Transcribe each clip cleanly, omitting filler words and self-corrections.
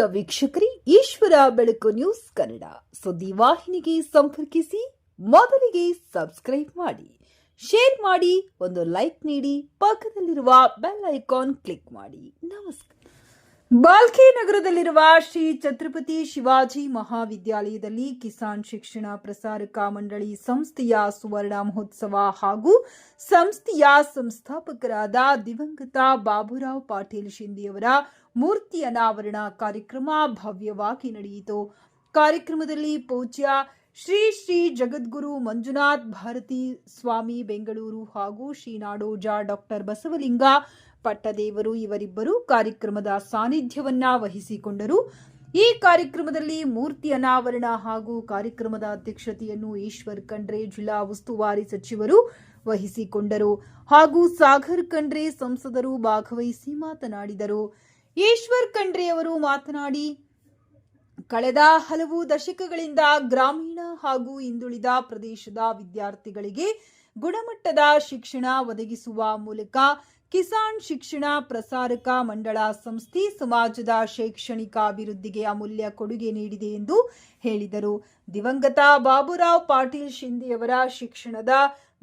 ಪ್ರಿಯ ವೀಕ್ಷಕರೇ, ಈಶ್ವರ ಬೆಳಕು ನ್ಯೂಸ್ ಕನ್ನಡ ಸುದ್ದಿ ವಾಹಿನಿಗೆ ಸಂಪರ್ಕಿಸಿ. ಮೊದಲಿಗೆ ಸಬ್ಸ್ಕ್ರೈಬ್ ಮಾಡಿ, ಶೇರ್ ಮಾಡಿ, ಒಂದು ಲೈಕ್ ನೀಡಿ, ಪಕ್ಕದಲ್ಲಿರುವ ಬೆಲ್ ಐಕಾನ್ ಕ್ಲಿಕ್ ಮಾಡಿ. ನಮಸ್ಕಾರ. ಬಾಲ್ಕಿ ನಗರದಲ್ಲಿರುವ ಶ್ರೀ ಛತ್ರಪತಿ ಶಿವಾಜಿ ಮಹಾವಿದ್ಯಾಲಯದಲ್ಲಿ ಕಿಸಾನ್ ಶಿಕ್ಷಣ ಪ್ರಸಾರಕ ಮಂಡಳಿ ಸಂಸ್ಥೆಯ ಸುವರ್ಣ ಮಹೋತ್ಸವ ಹಾಗೂ ಸಂಸ್ಥೆಯ ಸಂಸ್ಥಾಪಕರಾದ ದಿವಂಗತ ಬಾಬುರಾವ್ ಪಾಟೀಲ್ ಶಿಂದೆಯವರ ಮೂರ್ತಿ ಅನಾವರಣ ಕಾರ್ಯಕ್ರಮ ಭವ್ಯವಾಗಿ ನಡೆಯಿತು. ಕಾರ್ಯಕ್ರಮದಲ್ಲಿ ಪೂಜ್ಯ ಶ್ರೀ ಶ್ರೀ ಜಗದ್ಗುರು ಮಂಜುನಾಥ್ ಭಾರತಿ ಸ್ವಾಮಿ ಬೆಂಗಳೂರು ಹಾಗೂ ಶ್ರೀ ನಾಡೋಜ ಡಾಕ್ಟರ್ ಬಸವಲಿಂಗ ಪಟ್ಟದೇವರು ಇವರಿಬ್ಬರು ಕಾರ್ಯಕ್ರಮದ ಸಾನ್ನಿಧ್ಯವನ್ನ ವಹಿಸಿಕೊಂಡರು. ಈ ಕಾರ್ಯಕ್ರಮದಲ್ಲಿ ಮೂರ್ತಿ ಅನಾವರಣ ಹಾಗೂ ಕಾರ್ಯಕ್ರಮದ ಅಧ್ಯಕ್ಷತೆಯನ್ನು ಈಶ್ವರ್ ಖಂಡ್ರೆ ಜಿಲ್ಲಾ ಉಸ್ತುವಾರಿ ಸಚಿವರು ವಹಿಸಿಕೊಂಡರು ಹಾಗೂ ಸಾಗರ್ ಖಂಡ್ರೆ ಸಂಸದರು ಭಾಗವಹಿಸಿ ಮಾತನಾಡಿದರು. ಈಶ್ವರ್ ಖಂಡ್ರೆ ಅವರು ಮಾತನಾಡಿ, ಕಳೆದ ಹಲವು ದಶಕಗಳಿಂದ ಗ್ರಾಮೀಣ ಹಾಗೂ ಹಿಂದುಳಿದ ಪ್ರದೇಶದ ವಿದ್ಯಾರ್ಥಿಗಳಿಗೆ ಗುಣಮಟ್ಟದ ಶಿಕ್ಷಣ ಒದಗಿಸುವ ಮೂಲಕ ಕಿಸಾನ್ ಶಿಕ್ಷಣ ಪ್ರಸಾರಕ ಮಂಡಳ ಸಂಸ್ಥೆ ಸಮಾಜದ ಶೈಕ್ಷಣಿಕ ಅಭಿವೃದ್ಧಿಗೆ ಅಮೂಲ್ಯ ಕೊಡುಗೆ ನೀಡಿದೆ ಎಂದು ಹೇಳಿದರು. ದಿವಂಗತ ಬಾಬುರಾವ್ ಪಾಟೀಲ್ ಶಿಂದೆಯವರ ಶಿಕ್ಷಣದ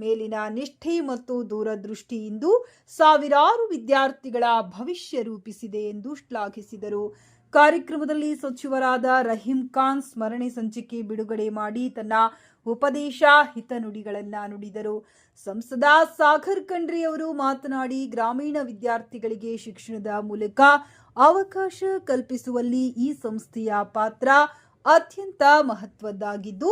ಮೇಲಿನ ನಿಷ್ಠೆ ಮತ್ತು ದೂರದೃಷ್ಟಿಯಿಂದ ಸಾವಿರಾರು ವಿದ್ಯಾರ್ಥಿಗಳ ಭವಿಷ್ಯ ರೂಪಿಸಿದೆ ಎಂದು ಶ್ಲಾಘಿಸಿದರು. ಕಾರ್ಯಕ್ರಮದಲ್ಲಿ ಸಚಿವರಾದ ರಹೀಂ ಖಾನ್ ಸ್ಮರಣೆ ಸಂಚಿಕೆ ಬಿಡುಗಡೆ ಮಾಡಿ ತನ್ನ ಉಪದೇಶ ಹಿತನುಡಿಗಳನ್ನು ನುಡಿದರು. ಸಂಸದ ಸಾಗರ್ ಖಂಡ್ರೆ ಅವರು ಮಾತನಾಡಿ, ಗ್ರಾಮೀಣ ವಿದ್ಯಾರ್ಥಿಗಳಿಗೆ ಶಿಕ್ಷಣದ ಮೂಲಕ ಅವಕಾಶ ಕಲ್ಪಿಸುವಲ್ಲಿ ಈ ಸಂಸ್ಥೆಯ ಪಾತ್ರ ಅತ್ಯಂತ ಮಹತ್ವದ್ದಾಗಿದ್ದು,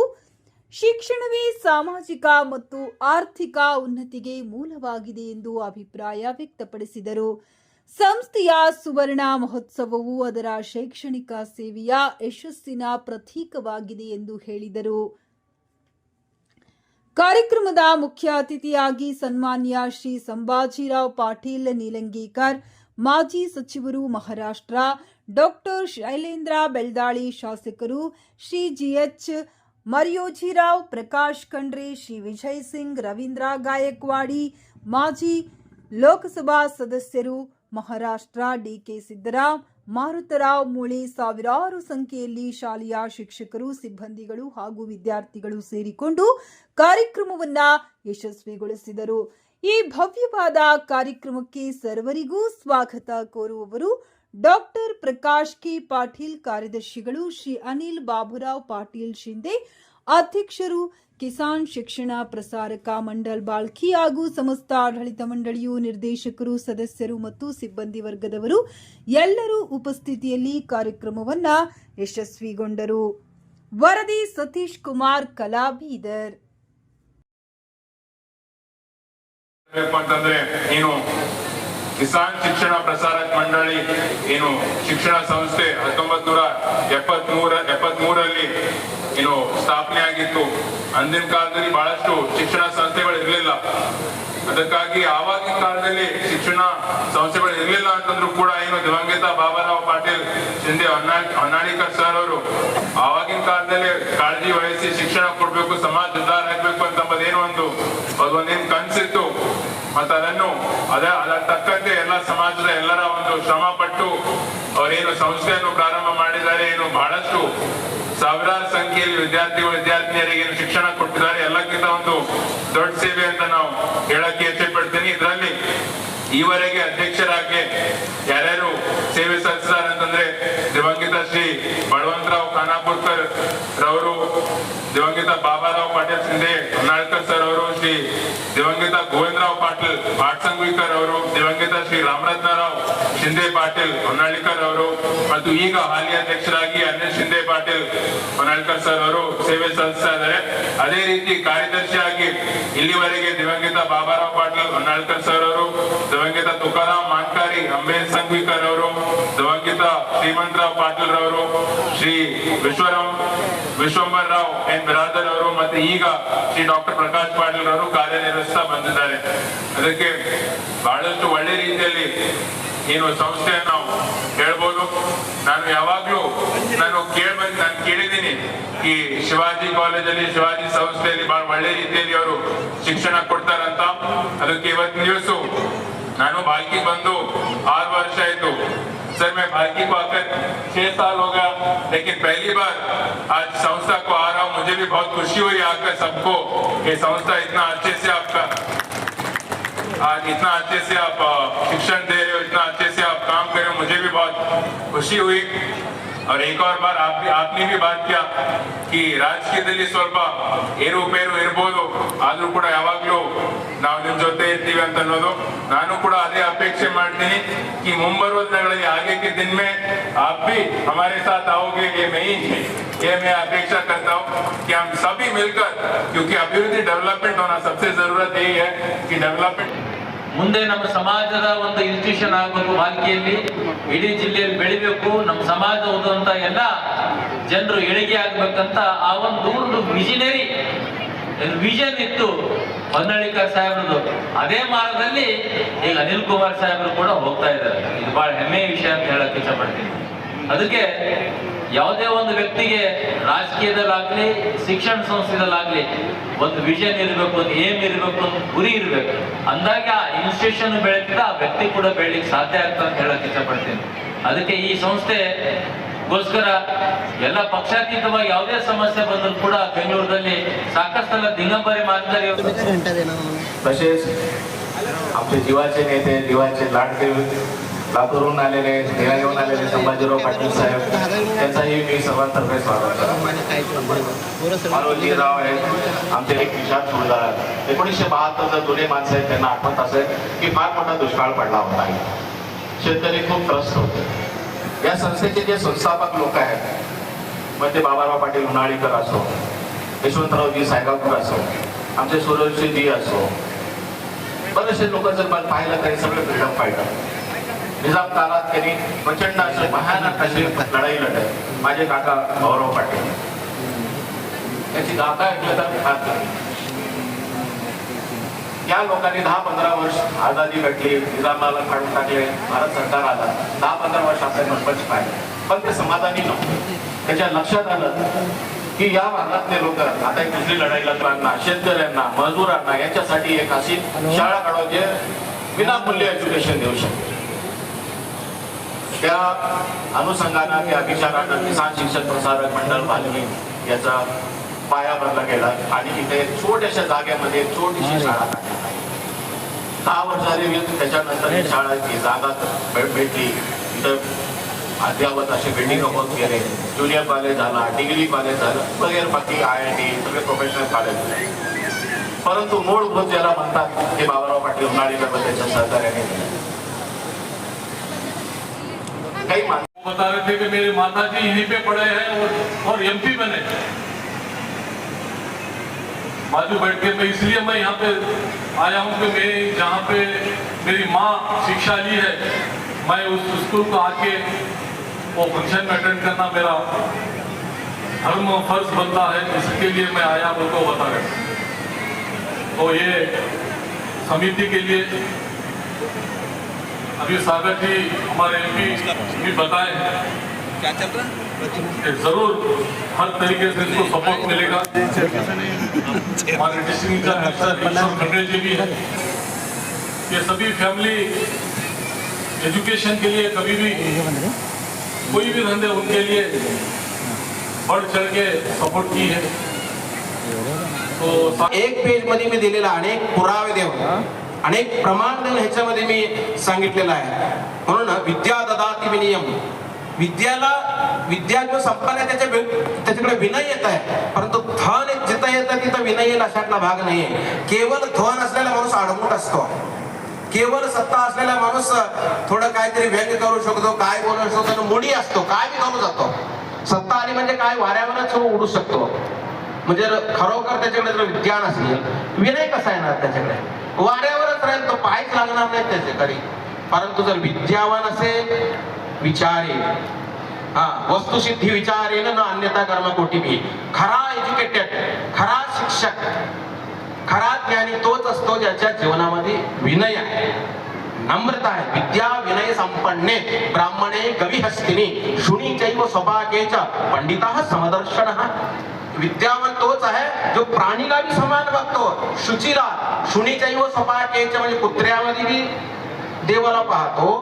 ಶಿಕ್ಷಣವೇ ಸಾಮಾಜಿಕ ಮತ್ತು ಆರ್ಥಿಕ ಉನ್ನತಿಗೆ ಮೂಲವಾಗಿದೆ ಎಂದು ಅಭಿಪ್ರಾಯ ವ್ಯಕ್ತಪಡಿಸಿದರು. ಸಂಸ್ಥೆಯ ಸುವರ್ಣ ಮಹೋತ್ಸವವು ಅದರ ಶೈಕ್ಷಣಿಕ ಸೇವೆಯ ಯಶಸ್ಸಿನ ಪ್ರತೀಕವಾಗಿದೆ ಎಂದು ಹೇಳಿದರು. ಕಾರ್ಯಕ್ರಮದ ಮುಖ್ಯ ಅತಿಥಿಯಾಗಿ ಸನ್ಮಾನ್ಯ ಶ್ರೀ ಸಂಭಾಜಿರಾವ್ ಪಾಟೀಲ್ ನೀಲಂಗೇಕರ್, ಮಾಜಿ ಸಚಿವರು ಮಹಾರಾಷ್ಟ್ರ, ಡಾಕ್ಟರ್ ಶೈಲೇಂದ್ರ ಬೆಳ್ದಾಳಿ ಶಾಸಕರು, ಶ್ರೀ ಜಿಎಚ್ ಮರಿಯೋಜಿರಾವ್, ಪ್ರಕಾಶ್ ಖಂಡ್ರೆ, ಶ್ರೀ ವಿಜಯ್ ಸಿಂಗ್, ರವೀಂದ್ರ ಗಾಯಕ್ವಾಡಿ, ಮಾಜಿ ಲೋಕಸಭಾ ಸದಸ್ಯರು ಮಹಾರಾಷ್ಟ್ರ, ಡಿಕೆ ಸಿದ್ದರಾಮ್, ಮಾರುತರಾವ್ ಮೂಳೆ, ಸಾವಿರಾರು ಸಂಖ್ಯೆಯಲ್ಲಿ ಶಾಲೆಯ ಶಿಕ್ಷಕರು, ಸಿಬ್ಬಂದಿಗಳು ಹಾಗೂ ವಿದ್ಯಾರ್ಥಿಗಳು ಸೇರಿಕೊಂಡು ಕಾರ್ಯಕ್ರಮವನ್ನು ಯಶಸ್ವಿಗೊಳಿಸಿದರು. ಈ ಭವ್ಯವಾದ ಕಾರ್ಯಕ್ರಮಕ್ಕೆ ಸರ್ವರಿಗೂ ಸ್ವಾಗತ ಕೋರುವವರು ಡಾಕ್ಟರ್ ಪ್ರಕಾಶ್ ಕೆ ಪಾಟೀಲ್, ಕಾರ್ಯದರ್ಶಿಗಳು ಶ್ರೀ ಅನಿಲ್ ಬಾಬುರಾವ್ ಪಾಟೀಲ್ ಶಿಂದೆ, ಅಧ್ಯಕ್ಷರು ಕಿಸಾನ್ ಶಿಕ್ಷಣ ಪ್ರಸಾರಕ ಮಂಡಲ್ ಬಾಲ್ಕಿ ಹಾಗೂ ಸಮಸ್ತ ಆಡಳಿತ ಮಂಡಳಿಯು, ನಿರ್ದೇಶಕರು, ಸದಸ್ಯರು ಮತ್ತು ಸಿಬ್ಬಂದಿ ವರ್ಗದವರು ಎಲ್ಲರೂ ಉಪಸ್ಥಿತಿಯಲ್ಲಿ ಕಾರ್ಯಕ್ರಮವನ್ನ ಯಶಸ್ವಿಗೊಂಡರು. ವರದಿ ಸತೀಶ್ ಕುಮಾರ್, ಕಲಾಬೀದರ್. ಕಿಸಾನ್ ಶಿಕ್ಷಣ ಪ್ರಸಾರಕ ಮಂಡಳಿ ಏನು ಶಿಕ್ಷಣ ಸಂಸ್ಥೆ 1973ರಲ್ಲಿ ಸ್ಥಾಪನೆ ಆಗಿತ್ತು. ಅಂದಿನ ಕಾಲದಲ್ಲಿ ಬಹಳಷ್ಟು ಶಿಕ್ಷಣ ಸಂಸ್ಥೆಗಳು ಇರಲಿಲ್ಲ. ಅದಕ್ಕಾಗಿ ಆವಾಗಿನ ಕಾಲದಲ್ಲಿ ಶಿಕ್ಷಣ ಸಂಸ್ಥೆಗಳು ಇರಲಿಲ್ಲ ಅಂತಂದ್ರೂ ಕೂಡ ದಿವಂಗತ ಬಾಬುರಾವ್ ಪಾಟೀಲ್ ಶಿಂದೆ ಹೊನ್ನಾಳಿಕರ್ ಸರ್ ಅವರು ಆವಾಗಿನ ಕಾಲದಲ್ಲಿ ಕಾಳಜಿ ವಹಿಸಿ ಶಿಕ್ಷಣ ಕೊಡ್ಬೇಕು, ಸಮಾಜ ಉದ್ಧಾರ ಆಗ್ಬೇಕು ಅಂತಂಬುದೇನೋ ಅದೊಂದೇನು ಕನಸಿತ್ತು. ಮತ್ತೆ ಅದರ ತಕ್ಕಂತೆ ಎಲ್ಲ ಸಮಾಜದ ಎಲ್ಲರ ಒಂದು ಶ್ರಮ ಪಟ್ಟು ಅವರೇನು ಸಂಸ್ಥೆಯನ್ನು ಪ್ರಾರಂಭ ಮಾಡಿದ್ದಾರೆ. ಬಹಳಷ್ಟು ಸಾವಿರಾರು ಸಂಖ್ಯೆಯಲ್ಲಿ ವಿದ್ಯಾರ್ಥಿನಿಯರಿಗೆ ಶಿಕ್ಷಣ ಕೊಟ್ಟಿದ್ದಾರೆ. ಎಲ್ಲಕ್ಕಿಂತ ಒಂದು ದೊಡ್ಡ ಸೇವೆ ಅಂತ ನಾವು ಹೇಳಕ್ಕೆ ಇಚ್ಛೆ ಪಡ್ತೀನಿ. ಇದರಲ್ಲಿ ಈವರೆಗೆ ಅಧ್ಯಕ್ಷರಾಗಿ ಯಾರ್ಯಾರು ಸೇವೆ ಸಲ್ಲಿಸಿದ್ದಾರೆ ಅಂತಂದ್ರೆ ದಿವಂಗತ ಶ್ರೀ ಬಳವಂತರಾವ್ ಖಾನಾಪುರ್ಕರ್ ರವರು, ದಿವಂಗತ ಬಾಬಾರಾವ್ ಪಾಟೀಲ್ ಶಿಂದೆ ಹೊನ್ನಾಳ್ಕರ್ ಸರ್ ಅವರು, ಶ್ರೀ ದಿವಂಗತ ಗೋವಿಂದರಾವ್ ಪಾಟೀಲ್ ಬಾಟ್ಸಂಗ್ವಿಕರ್ ಅವರು, ದಿವಂಗತ ಶ್ರೀ ರಾಮರತ್ನರಾವ್ ಶಿಂದೆ ಪಾಟೀಲ್ ಹೊನ್ನಾಳಿಕರ್ ಅವರು ಮತ್ತು ಈಗ ಹಾಲಿ ಅಧ್ಯಕ್ಷರಾಗಿ ಅನಿಲ್ ಶಿಂದೆ ಪಾಟೀಲ್ ಹೊನ್ನಾಳಿಕರ್ ಸರ್ ಅವರು ಸೇವೆ ಸಲ್ಲಿಸ್ತಾ ಇದ್ದಾರೆ. ಅದೇ ರೀತಿ ಕಾರ್ಯದರ್ಶಿಯಾಗಿ ಇಲ್ಲಿವರೆಗೆ ದಿವಂಗತ ಬಾಬಾರಾವ್ ಪಾಟೀಲ್ ಹೊನ್ನಾಳಿಕರ್ ಸರ್ ಅವರು, ದಿವಂಗತ ತುಕಾರಾಮ್ ಮಾನ್ಕಾರಿ ಅಂಬೇಲ್ ಸಂಘವಿಕರ್ ಅವರು, ದಿವಂಗತ ಶ್ರೀಮಂತರಾವ್ ಪಾಟೀಲ್ ರವರು, ಶ್ರೀ ವಿಶ್ವಂಬರ್ ರಾವ್ ಎನ್ ಬಿರಾದರ್ ಅವರು ಮತ್ತೆ ಈಗ ಶ್ರೀ ಡಾಕ್ಟರ್ ಪ್ರಕಾಶ್ ಪಾಟೀಲ್ ಅವರು ಕಾರ್ಯನಿರ್ವಹಿಸ್ತಾ ಬಂದಿದ್ದಾರೆ. ಅದಕ್ಕೆ ಬಹಳಷ್ಟು ಒಳ್ಳೆ ರೀತಿಯಲ್ಲಿ ಸಂಸ್ಥೆಯನ್ನು ನಾವು ಹೇಳ್ಬೋದು. ನಾನು ಯಾವಾಗ್ಲೂ ನಾನು ಕೇಳಿದ್ದೀನಿ ಈ ಶಿವಾಜಿ ಕಾಲೇಜಲ್ಲಿ, ಶಿವಾಜಿ ಸಂಸ್ಥೆಯಲ್ಲಿ ಬಹಳ ಒಳ್ಳೆ ರೀತಿಯಲ್ಲಿ ಅವರು ಶಿಕ್ಷಣ ಕೊಡ್ತಾರಂತ. ಅದಕ್ಕೆ ಇವತ್ತಿನ ದಿವಸ ನಾನು ಬಾಲ್ಕಿ ಬಂದು 6 ವರ್ಷ ಆಯ್ತು. सर मैं बाकी को आकर 6 साल हो गया, लेकिन पहली बार आज संस्था को आ रहा हूँ। मुझे भी बहुत खुशी हुई आकर सबको। ये संस्था इतना अच्छे से आपका आज इतना अच्छे से आप शिक्षण दे रहे हो, इतना अच्छे से आप काम कर रहे हो, मुझे भी बहुत खुशी हुई। और एक और बार आपने भी बात किया कि ರಾಜಕೀಯದಲ್ಲಿ ಸ್ವಲ್ಪ ಏರುಪೇರು ಇರಬಹುದು, ಆದ್ರೂ ಕೂಡ ಯಾವಾಗಲೂ ನಾವು ನಿಮ್ಮ ಜೊತೆ ಇರ್ತೀವಿ ಅಂತ ಅನ್ನೋದು ನಾನು ಕೂಡ ಅದೇ ಅಪೇಕ್ಷೆ ಮಾಡ್ತೀನಿ कि ಮುಂಬರುವ ದಿನಗಳಲ್ಲಿ आगे के दिन में आप भी हमारे साथ आओगे। ये मैं अपेक्षा करता हूँ कि हम सभी मिलकर, क्योंकि अभिवृद्धि डेवलपमेंट होना सबसे जरूरत यही है कि डेवलपमेंट ಮುಂದೆ ನಮ್ಮ ಸಮಾಜದ ಒಂದು ಇನ್ಸ್ಟಿಟ್ಯೂಷನ್ ಆಗಬೇಕು, ಬಾಲ್ಕಿಯಲ್ಲಿ ಇಡೀ ಜಿಲ್ಲೆಯಲ್ಲಿ ಬೆಳಿಬೇಕು, ನಮ್ಮ ಸಮಾಜ ಓದುವಂತ ಎಲ್ಲ ಜನರು ಏಳಿಗೆ ಆಗ್ಬೇಕಂತ ಆ ಒಂದು ವಿಷನರಿ ವಿಷನ್ ಇತ್ತು ಹೊನ್ನಳ್ಳಿಕರ್ ಸಾಹೇಬ್ರದ್ದು. ಅದೇ ಮಾರ್ಗದಲ್ಲಿ ಈಗ ಅನಿಲ್ ಕುಮಾರ್ ಸಾಹೇಬರು ಕೂಡ ಹೋಗ್ತಾ ಇದ್ದಾರೆ. ಇದು ಬಹಳ ಹೆಮ್ಮೆಯ ವಿಷಯ ಅಂತ ಹೇಳಕ್ ಇಷ್ಟಪಡ್ತೀನಿ. ಅದಕ್ಕೆ ಯಾವುದೇ ಒಂದು ವ್ಯಕ್ತಿಗೆ ರಾಜಕೀಯದಲ್ಲಾಗ್ಲಿ ಶಿಕ್ಷಣ ಸಂಸ್ಥೆದಲ್ಲಾಗ್ಲಿ ಒಂದು ವಿಷನ್ ಇರಬೇಕು, ಒಂದು ಏಮ್ ಇರಬೇಕು, ಒಂದು ಗುರಿ ಇರಬೇಕು. ಅಂದಾಗ ಆ ಇನ್ಸ್ಟಿಟ್ಯೂಷನ್ ಬೆಳೆದ ಆ ವ್ಯಕ್ತಿ ಕೂಡ ಬೆಳಿಲಿಕ್ಕೆ ಸಾಧ್ಯ ಆಗ್ತದೆ ಅಂತ ಹೇಳಕ್ ಇಷ್ಟಪಡ್ತೀನಿ. ಅದಕ್ಕೆ ಈ ಸಂಸ್ಥೆಗೋಸ್ಕರ ಎಲ್ಲ ಪಕ್ಷಾತೀತವಾಗಿ ಯಾವುದೇ ಸಮಸ್ಯೆ ಬಂದರೂ ಕೂಡ ಬೆಂಗಳೂರಲ್ಲಿ ಸಾಕಷ್ಟೆಲ್ಲ ದಿಗಂಬರಿ ಮಾದರಿ तसेच आमचे जीवाचे नेते, जीवाचे लाडके लातूरून आलेले, निळ्याहून आलेले संभाजीराव पाटील साहेब, त्यांचाही मी सर्वांतर्फे स्वागत करतो. मनोजीराव आहेत आमचे एक विशाल सुरदार. 1972 जुने माणसं आहेत, त्यांना आठवत असेल की फार मोठा दुष्काळ पडला होता. शेतकरी खूप त्रस्त होते. या संस्थेचे जे संस्थापक लोक आहेत, मग ते बाबाराव पाटील उन्हाळीकर असो, यशवंतरावजी सायगावकर असो, आमचे सुरजजी असो, बरेचसे लोक जर पाहिलं तरी सगळे फ्रीडम फायटर. निजाम काळात त्यांनी प्रचंड असे भयानक अशी लढाई लढली. माझे काका गौरव पाटील, त्याची गाथा ऐकलं तर फार नाही. या लोकांनी 10-15 वर्ष आझादी भेटली, निजामाला काढून टाकले, भारत सरकार आला, 10-15 वर्ष आपल्या गणपती पाहिले, पण ते समाधानी नव्हते. त्याच्या लक्षात आलं की या भागातले लोक आता एक दुसरी लढाई लढताना शेतकऱ्यांना, मजुरांना याच्यासाठी एक अशी शाळा काढवायची विनामूल्य एज्युकेशन देऊ शकते. त्या अनुषंगाने त्या विचारानं किसान शिक्षण प्रसारक मंडळ बालकी याचा पाया भरला गेला आणि इथे छोट्याशा जागेमध्ये छोटीशी शाळा काढण्यात आली. 10 वर्ष झाली. त्याच्यानंतर ही शाळेची जागा भेटली. इथं अद्यावत असे बिल्डिंग होत गेले. ज्युनियर कॉलेज झाला, डिग्री कॉलेज झालं, वगैरे बाकी IIT सगळे प्रोफेशनल कॉलेज झाले. परंतु मूलभूत ज्याला म्हणतात ते बाबाराव पाटील उन्हाळीकर व त्यांच्या सहकार्याने कई बता रहे थे कि मेरे माताजी यहीं पे पढ़े हैं और MP बने बाजू बैठ के। मैं इसलिए मैं यहाँ पे आया हूँ कि मैं जहाँ पे मेरी माँ शिक्षा ली है, मैं उस स्कूल को आके वो फंक्शन में अटेंड करना मेरा धर्म फर्ज बनता है। इसके लिए मैं आया उनको बता रहे। तो ये समिति के लिए अभी सागर जी हमारे MP भी बताए क्या चल रहा है, जरूर हर तरीके से इसको सपोर्ट मिलेगा। हमारे डिस्ट्रिक्ट खंडे जी भी है। ये सभी फैमिली एजुकेशन के लिए कभी भी कोई भी धंधे उनके लिए बढ़ चढ़ के सपोर्ट की है। तो एक पेज मध्ये मी दिलेला अनेक पुरावे देऊन, अनेक प्रमाण देऊन ह्याच्यामध्ये मी सांगितलेलं आहे. म्हणून विद्या ददाति विनयम, विद्या जो संपन्न आहे त्याच्याकडे विनय येत आहे, परंतु धन जिथं येतं तिथं विनय येईल अशातला भाग नाहीये. केवळ धन असलेला माणूस आडमुठ असतो. केवळ सत्ता असलेला माणूस थोडं काहीतरी व्यंग करू शकतो, काय बोलू शकतो, मुडी असतो, काय बी करू जातो. सत्ता आली म्हणजे काय वाऱ्यावरच उडू शकतो. म्हणजे खरोखर त्याच्याकडे जर विज्ञान असेल, विनय कसा येणार त्याच्याकडे? वाऱ्यावरच राहील, तो पायच लागणार नाही त्याचे कधी. परंतु जर विद्यावान असेल, विचारे वस्तुसिद्धी विचारेन न अन्यथा कर्म कोटी भी. खरा एज्युकेटेड, खरा शिक्षक, खरा ज्ञानी तोच असतो ज्याच्या जीवनामध्ये विनय आहे, नम्रता आहे. विद्या विनय संपन्ने ब्राह्मणे गविहस्तिनी शुनी चैव स्वभागेच पंडिताः समदर्शनः. विद्यावान तोच आहे जो प्राणीला भी समान बघतो, शुचिला शुनी चैव स्वभागेच म्हणजे कुत्र्यामध्ये भी देवाला पाहतो.